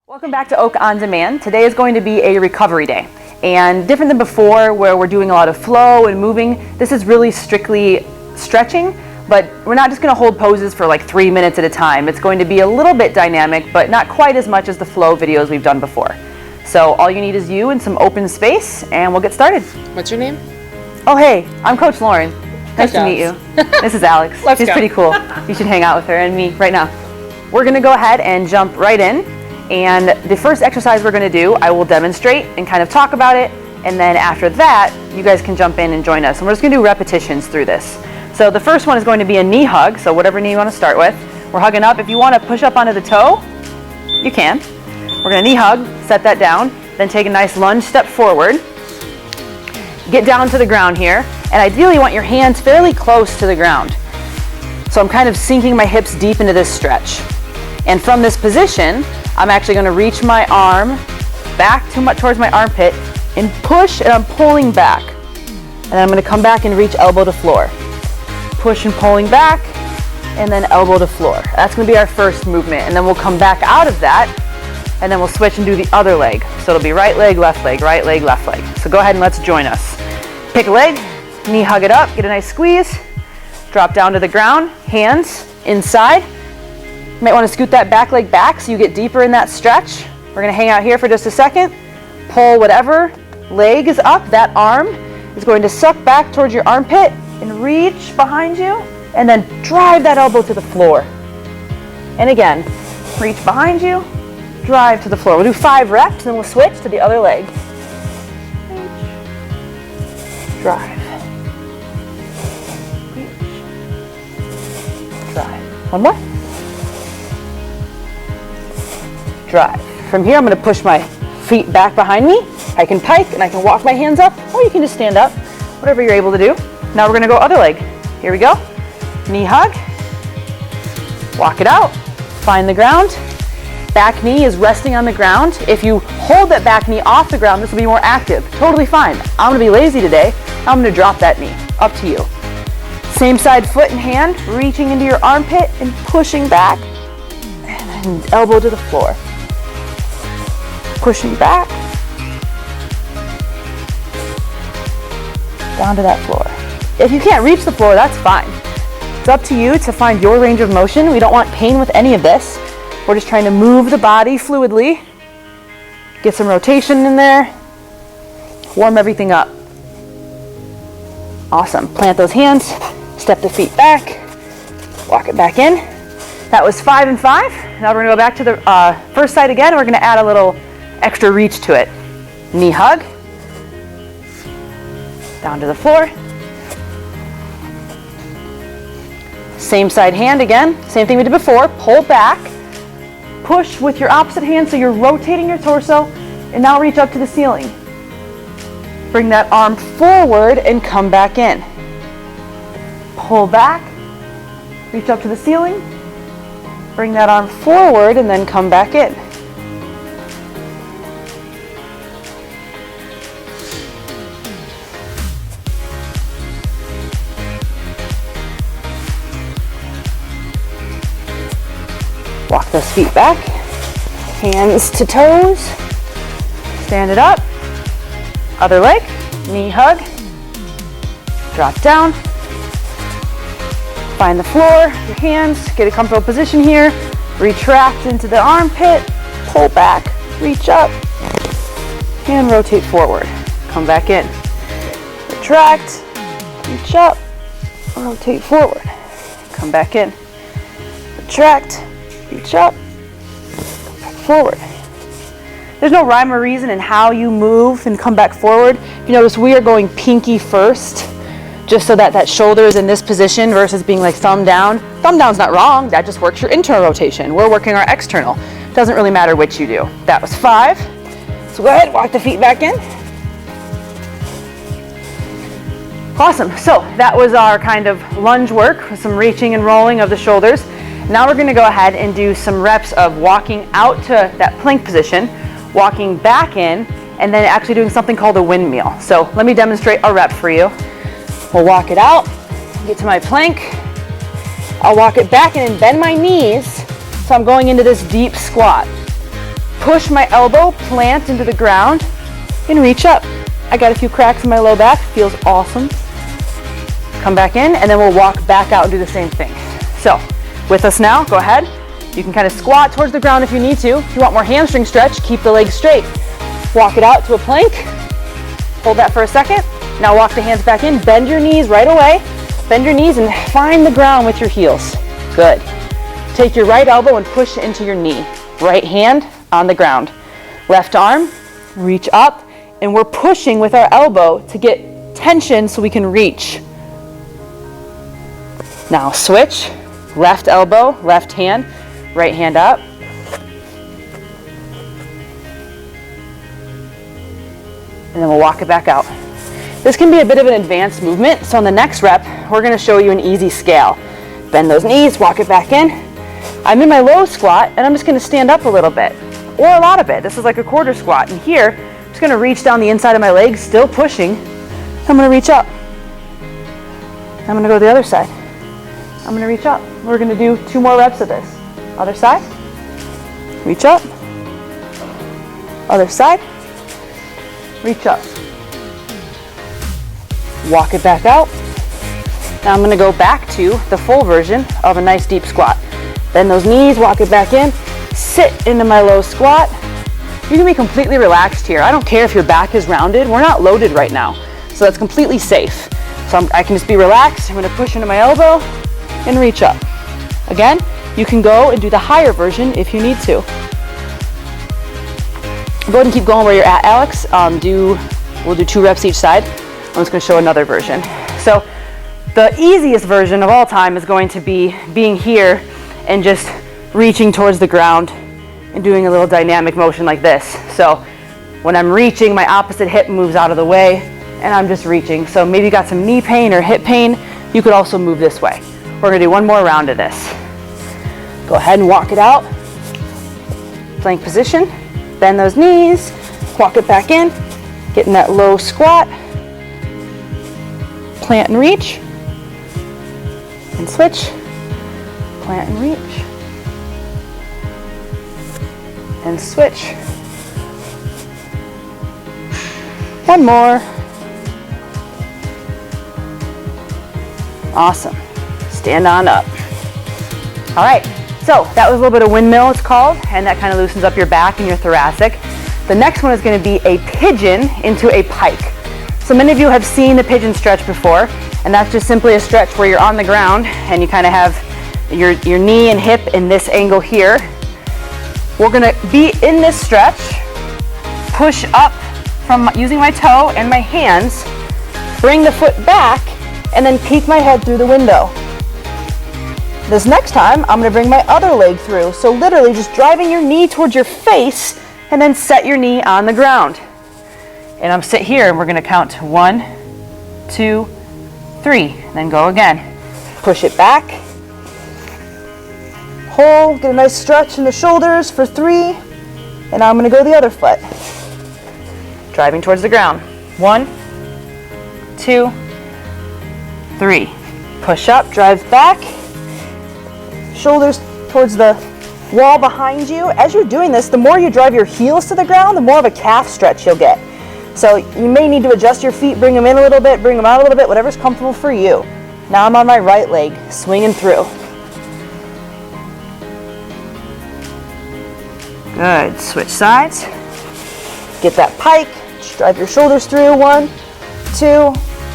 Welcome back to Oak On Demand. Today is going to be a recovery day. And different than before where we're doing a lot of flow and moving, this is really strictly stretching, but we're not just going to hold poses for like 3 minutes at a time. It's going to be a little bit dynamic, but not quite as much as the flow videos we've done before. So all you need is you and some open space, and we'll get started. What's your name? Oh, hey, I'm Coach Lauren. Nice to meet you. This is Alex. She's pretty cool. You should hang out with her and me right now. We're going to go ahead and jump right in. And the first exercise we're going to do, I will demonstrate and kind of talk about it. And then after that, you guys can jump in and join us. And we're just going to do repetitions through this. So the first one is going to be a knee hug. So whatever knee you want to start with. We're hugging up. If you want to push up onto the toe, you can. We're going to knee hug, set that down, then take a nice lunge step forward. Get down to the ground here. And ideally you want your hands fairly close to the ground. So I'm kind of sinking my hips deep into this stretch. And from this position, I'm actually going to reach my arm back towards my armpit and push, and I'm pulling back. And then I'm going to come back and reach elbow to floor. Push and pulling back, and then elbow to floor. That's going to be our first movement. And then we'll come back out of that, and then we'll switch and do the other leg. So it'll be right leg, left leg, right leg, left leg. So go ahead and let's join us. Pick a leg, knee hug it up, get a nice squeeze. Drop down to the ground, hands inside. You might want to scoot that back leg back so you get deeper in that stretch. We're going to hang out here for just a second. Pull whatever leg is up. That arm is going to suck back towards your armpit and reach behind you, and then drive that elbow to the floor. And again, reach behind you, drive to the floor. We'll do 5 reps, and we'll switch to the other leg. Reach, drive. Reach, drive. One more. Drive. From here, I'm going to push my feet back behind me. I can pike and I can walk my hands up, or you can just stand up, whatever you're able to do. Now we're going to go other leg. Here we go. Knee hug. Walk it out. Find the ground. Back knee is resting on the ground. If you hold that back knee off the ground, this will be more active. Totally fine. I'm going to be lazy today. I'm going to drop that knee. Up to you. Same side foot and hand, reaching into your armpit and pushing back. And elbow to the floor. Pushing back, down to that floor. If you can't reach the floor, that's fine. It's up to you to find your range of motion. We don't want pain with any of this. We're just trying to move the body fluidly, get some rotation in there, warm everything up. Awesome. Plant those hands, step the feet back, walk it back in. That was 5 and 5. Now we're going to go back to the first side again. We're going to add a little extra reach to it. Knee hug. Down to the floor. Same side hand again. Same thing we did before. Pull back. Push with your opposite hand so you're rotating your torso. And now reach up to the ceiling. Bring that arm forward and come back in. Pull back. Reach up to the ceiling. Bring that arm forward and then come back in. Walk those feet back, hands to toes, stand it up, other leg, knee hug, drop down, find the floor, your hands, get a comfortable position here, retract into the armpit, pull back, reach up, and rotate forward. Come back in. Retract, reach up, rotate forward. Come back in. Retract, reach up, come back forward. There's no rhyme or reason in how you move and come back forward. You notice we are going pinky first, just so that that shoulder is in this position versus being like thumb down. Thumb down's not wrong. That just works your internal rotation. We're working our external. Doesn't really matter which you do. That was 5. So go ahead, walk the feet back in. Awesome. So that was our kind of lunge work with some reaching and rolling of the shoulders. Now we're going to go ahead and do some reps of walking out to that plank position, walking back in, and then actually doing something called a windmill. So let me demonstrate a rep for you. We'll walk it out, get to my plank. I'll walk it back in and bend my knees so I'm going into this deep squat. push my elbow, plant into the ground, and reach up. I got a few cracks in my low back, feels awesome. Come back in, and then we'll walk back out and do the same thing. So, with us now, go ahead. You can kind of squat towards the ground if you need to. If you want more hamstring stretch, keep the legs straight. Walk it out to a plank. Hold that for a second. Now walk the hands back in, bend your knees right away. Bend your knees and find the ground with your heels. Good. Take your right elbow and push it into your knee. Right hand on the ground. Left arm, reach up, and we're pushing with our elbow to get tension so we can reach. Now switch, left elbow, left hand, right hand up. And then we'll walk it back out. This can be a bit of an advanced movement, so on the next rep, we're gonna show you an easy scale. Bend those knees, walk it back in. I'm in my low squat, and I'm just gonna stand up a little bit, or a lot of it. This is like a quarter squat. And here, I'm just gonna reach down the inside of my legs, still pushing. I'm gonna reach up. I'm gonna go to the other side. I'm gonna reach up. We're gonna do 2 more reps of this. Other side, reach up. Other side, reach up. Walk it back out. Now I'm gonna go back to the full version of a nice deep squat. Bend those knees, walk it back in, sit into my low squat. You can be completely relaxed here. I don't care if your back is rounded. We're not loaded right now, so that's completely safe. So I can just be relaxed. I'm gonna push into my elbow and reach up. Again, you can go and do the higher version if you need to. Go ahead and keep going where you're at, Alex. We'll do 2 reps each side. I'm just gonna show another version. So the easiest version of all time is going to be being here and just reaching towards the ground and doing a little dynamic motion like this. So when I'm reaching, my opposite hip moves out of the way and I'm just reaching. So maybe you got some knee pain or hip pain, you could also move this way. We're gonna do 1 more round of this. Go ahead and walk it out. Plank position, bend those knees, walk it back in, get in that low squat, plant and reach, and switch, plant and reach, and switch. 1 more. Awesome. Stand on up. All right, so that was a little bit of windmill, it's called, and that kind of loosens up your back and your thoracic. The next one is going to be a pigeon into a pike. So many of you have seen the pigeon stretch before, and that's just simply a stretch where you're on the ground and you kind of have your knee and hip in this angle here. We're going to be in this stretch, push up from using my toe and my hands, bring the foot back, and then peek my head through the window. This next time, I'm gonna bring my other leg through. So literally just driving your knee towards your face and then set your knee on the ground. And I'm sit here and we're gonna count 1, 2, 3, then go again. Push it back. Hold, get a nice stretch in the shoulders for 3. And now I'm gonna go the other foot. Driving towards the ground. 1, 2, 3. Push up, drive back. Shoulders towards the wall behind you. As you're doing this, the more you drive your heels to the ground, the more of a calf stretch you'll get. So you may need to adjust your feet, bring them in a little bit, bring them out a little bit, whatever's comfortable for you. Now I'm on my right leg, swinging through. Good, switch sides. Get that pike, just drive your shoulders through. 1, 2,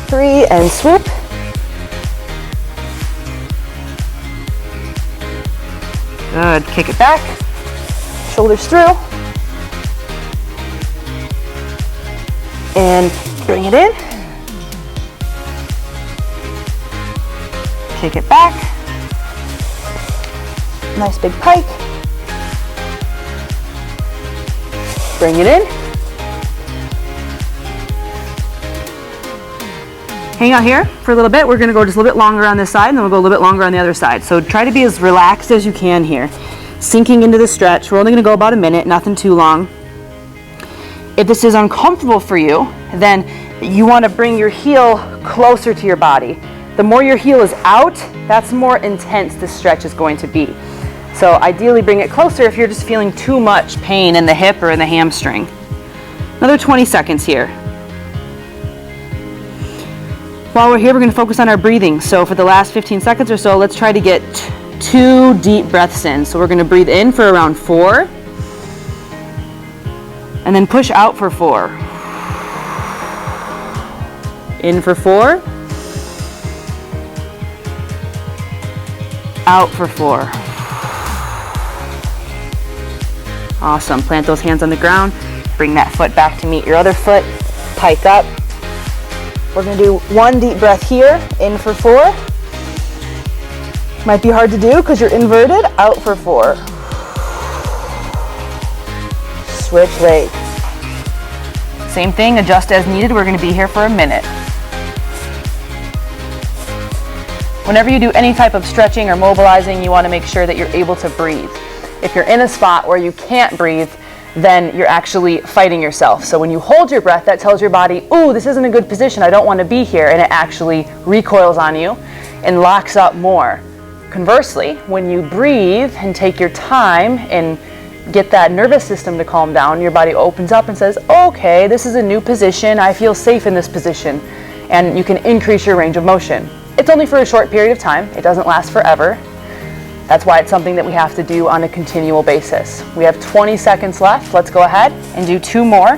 3, and swoop. Good, kick it back, shoulders through, and bring it in, kick it back, nice big pike, bring it in, hang out here for a little bit. We're gonna go just a little bit longer on this side and then we'll go a little bit longer on the other side. So try to be as relaxed as you can here. Sinking into the stretch. We're only gonna go about a minute, nothing too long. If this is uncomfortable for you, then you wanna bring your heel closer to your body. The more your heel is out, that's more intense this stretch is going to be. So ideally bring it closer if you're just feeling too much pain in the hip or in the hamstring. Another 20 seconds here. While we're here, we're going to focus on our breathing. So for the last 15 seconds or so, let's try to get 2 deep breaths in. So we're going to breathe in for around 4, and then push out for 4. In for 4, out for 4. Awesome. Plant those hands on the ground. Bring that foot back to meet your other foot. Pike up. We're going to do 1 deep breath here. In for 4. Might be hard to do because you're inverted. Out for 4. Switch legs. Same thing, adjust as needed. We're going to be here for a minute. Whenever you do any type of stretching or mobilizing, you want to make sure that you're able to breathe. If you're in a spot where you can't breathe, then you're actually fighting yourself. So when you hold your breath, that tells your body, ooh, this isn't a good position, I don't want to be here, and it actually recoils on you and locks up more. Conversely, when you breathe and take your time and get that nervous system to calm down, your body opens up and says, okay, this is a new position, I feel safe in this position, and you can increase your range of motion. It's only for a short period of time, it doesn't last forever. That's why it's something that we have to do on a continual basis. We have 20 seconds left. Let's go ahead and do 2 more.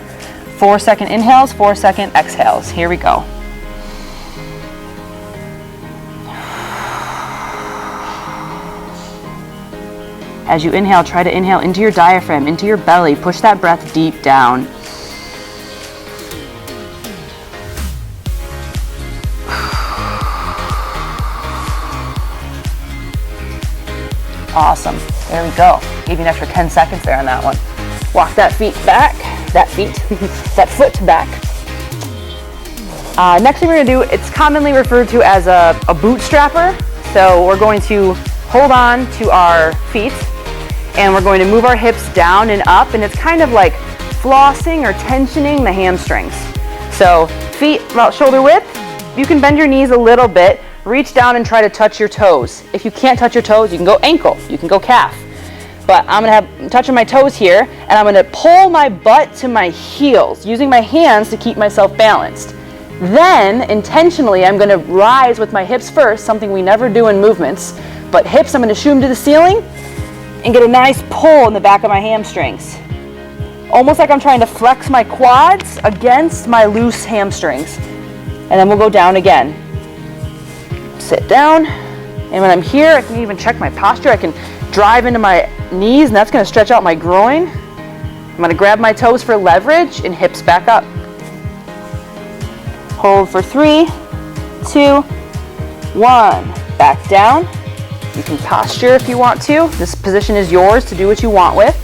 4-second inhales, 4-second exhales. Here we go. As you inhale, try to inhale into your diaphragm, into your belly. Push that breath deep down. Awesome. There we go. Gave you an extra 10 seconds there on that one. Walk that foot back. That foot back. Next thing we're going to do, it's commonly referred to as a bootstrapper. So we're going to hold on to our feet and we're going to move our hips down and up, and it's kind of like flossing or tensioning the hamstrings. So feet about shoulder width. You can bend your knees a little bit. Reach down and try to touch your toes. If you can't touch your toes, you can go ankle, you can go calf. But I'm touching my toes here, and I'm gonna pull my butt to my heels, using my hands to keep myself balanced. Then, intentionally, I'm gonna rise with my hips first, something we never do in movements, but hips, I'm gonna shoot them to the ceiling and get a nice pull in the back of my hamstrings. Almost like I'm trying to flex my quads against my loose hamstrings. And then we'll go down again. Sit down, and when I'm here, I can even check my posture. I can drive into my knees, and that's going to stretch out my groin. I'm going to grab my toes for leverage and hips back up. Hold for 3, 2, 1. Back down. You can posture if you want to. This position is yours to do what you want with.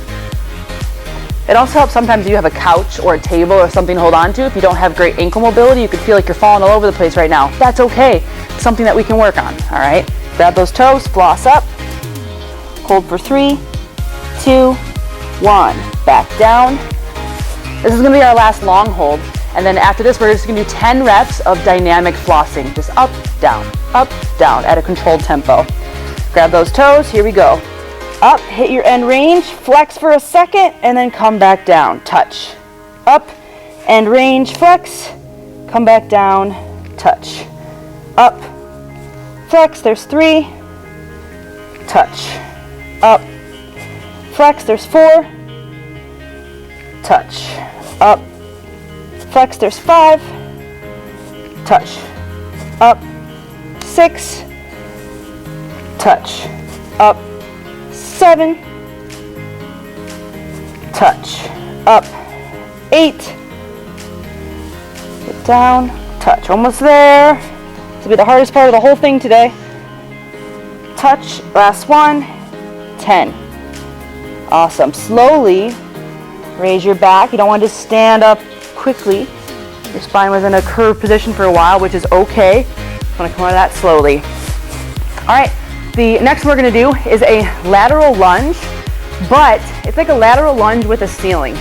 It also helps sometimes if you have a couch or a table or something to hold on to. If you don't have great ankle mobility, you could feel like you're falling all over the place right now. That's okay. It's something that we can work on, all right? Grab those toes, floss up. Hold for 3, 2, 1. Back down. This is gonna be our last long hold. And then after this, we're just gonna do 10 reps of dynamic flossing. Just up, down, at a controlled tempo. Grab those toes, here we go. Up, hit your end range, flex for a second, and then come back down. Touch. Up, end range, flex, come back down, touch. Up, flex, there's 3, touch. Up, flex, there's 4, touch. Up, flex, there's 5, touch. Up, 6, touch. Up, 7, touch. Up, 8, get down, touch. Almost there. This will be the hardest part of the whole thing today. Touch, last one, 10. Awesome. Slowly raise your back. You don't want to stand up quickly. Your spine was in a curved position for a while, which is okay. You want to come out of that slowly. All right. The next one we're going to do is a lateral lunge, but it's like a lateral lunge with a ceiling.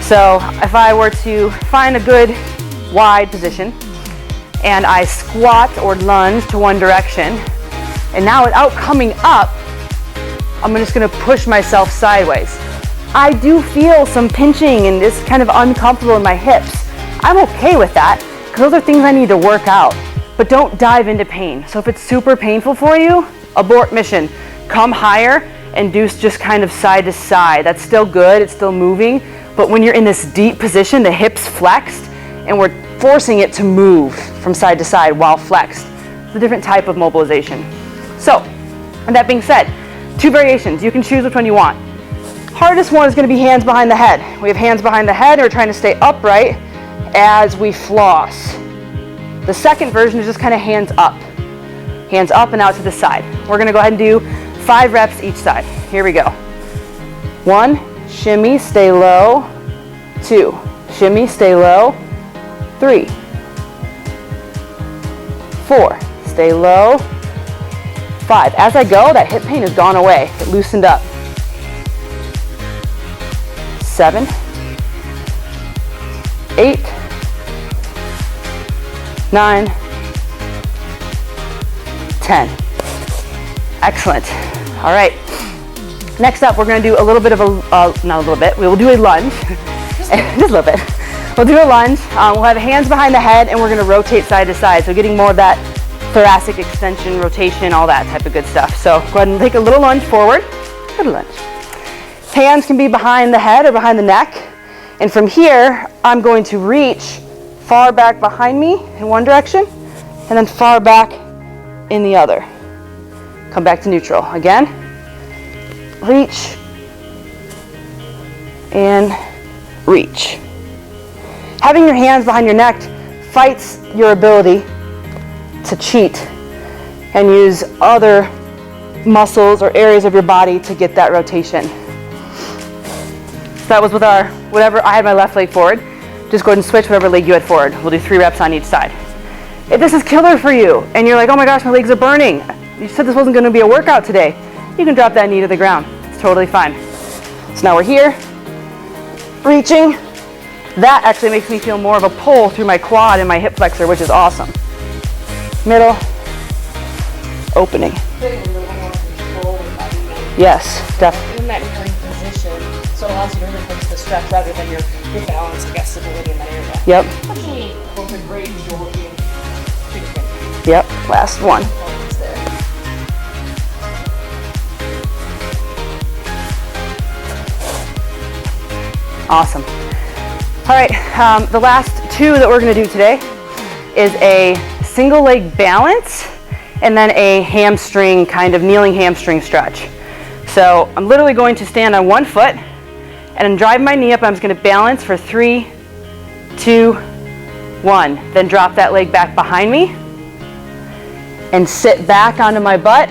So if I were to find a good wide position and I squat or lunge to one direction, and now without coming up, I'm just gonna push myself sideways. I do feel some pinching and it's kind of uncomfortable in my hips. I'm okay with that, because those are things I need to work out. But don't dive into pain. So if it's super painful for you, abort mission. Come higher and do just kind of side to side. That's still good, it's still moving. But when you're in this deep position, the hips flexed, and we're forcing it to move from side to side while flexed. It's a different type of mobilization. So, and that being said, 2 variations. You can choose which one you want. Hardest one is going to be hands behind the head. We have hands behind the head, and we're trying to stay upright as we floss. The second version is just kind of hands up and out to the side. We're going to go ahead and do 5 reps each side. Here we go. 1, shimmy, stay low. 2, shimmy, stay low. 3, 4, stay low. 5. As I go, that hip pain has gone away. It loosened up. 7, 8, 9, 10. Excellent. All right. Next up, we're going to do a little bit of not a little bit, we will do a lunge. Just a little bit. We'll do a lunge. We'll have hands behind the head, and we're going to rotate side to side. So getting more of that thoracic extension, rotation, all that type of good stuff. So go ahead and take a little lunge forward. Little lunge. Hands can be behind the head or behind the neck. And from here, I'm going to reach far back behind me in one direction, and then far back in the other. Come back to neutral. Again, reach, and reach. Having your hands behind your neck fights your ability to cheat and use other muscles or areas of your body to get that rotation. So that was with our, whatever, I had my left leg forward. Just go ahead and switch whatever leg you had forward. We'll do 3 reps on each side. If this is killer for you and you're like, oh my gosh, my legs are burning. You said this wasn't gonna be a workout today. You can drop that knee to the ground. It's totally fine. So now we're here, reaching. That actually makes me feel more of a pull through my quad and my hip flexor, which is awesome. Middle, opening. Yes, definitely. In that kneeling position, so it allows you to really focus the stretch rather than your balance to get stability in that area. Yep. Especially both a great shoulder and yep, last one. Awesome. All right, the last 2 that we're gonna do today is a single leg balance and then a hamstring, kind of kneeling hamstring stretch. So I'm literally going to stand on one foot and then drive my knee up. I'm just gonna balance for 3, 2, 1. Then drop that leg back behind me and sit back onto my butt,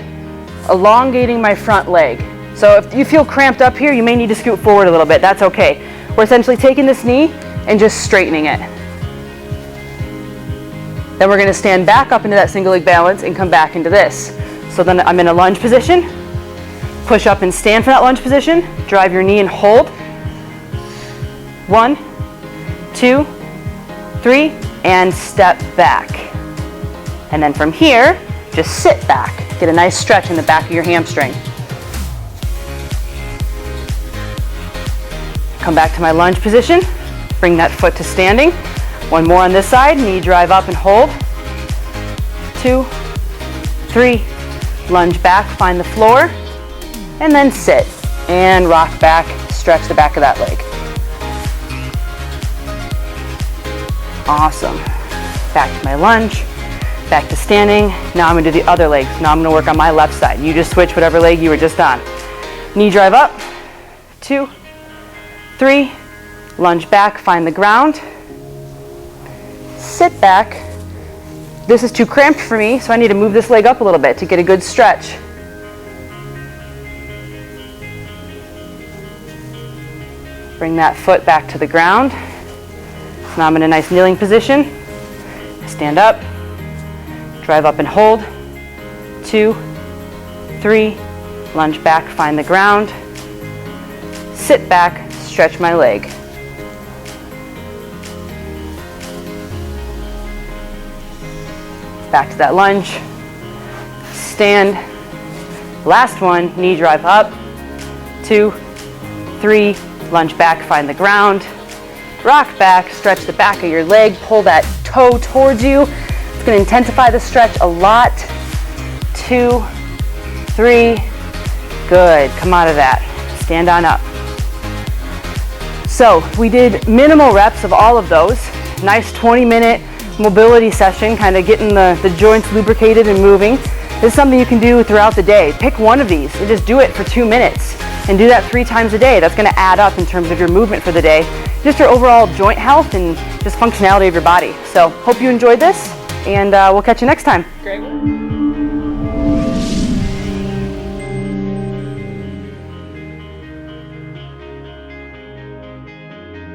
elongating my front leg. So if you feel cramped up here, you may need to scoot forward a little bit. That's okay. We're essentially taking this knee and just straightening it. Then we're going to stand back up into that single leg balance and come back into this. So then I'm in a lunge position, push up and stand for that lunge position, drive your knee and hold. 1, 2, 3, and step back. And then from here, just sit back. Get a nice stretch in the back of your hamstring. Come back to my lunge position, bring that foot to standing. 1 more on this side, knee drive up and hold. 2, 3, lunge back, find the floor, and then sit and rock back, stretch the back of that leg. Awesome. Back to my lunge, back to standing. Now I'm gonna do the other leg. Now I'm gonna work on my left side. You just switch whatever leg you were just on. Knee drive up, 2, 3, lunge back, find the ground, sit back. This is too cramped for me, so I need to move this leg up a little bit to get a good stretch. Bring that foot back to the ground. So now I'm in a nice kneeling position. Stand up, drive up and hold. 2, 3, lunge back, find the ground, sit back, stretch my leg. Back to that lunge, stand, Last one, knee drive up, 2, 3, lunge back, find the ground, rock back, stretch the back of your leg, pull that toe towards you. It's gonna intensify the stretch a lot. 2, 3, good, come out of that, stand on up. So we did minimal reps of all of those. Nice 20-minute mobility session, kind of getting the joints lubricated and moving. This is something you can do throughout the day. Pick one of these and just do it for 2 minutes and do that 3 times a day. That's gonna add up in terms of your movement for the day, just your overall joint health and just functionality of your body. So hope you enjoyed this, and we'll catch you next time. Great work.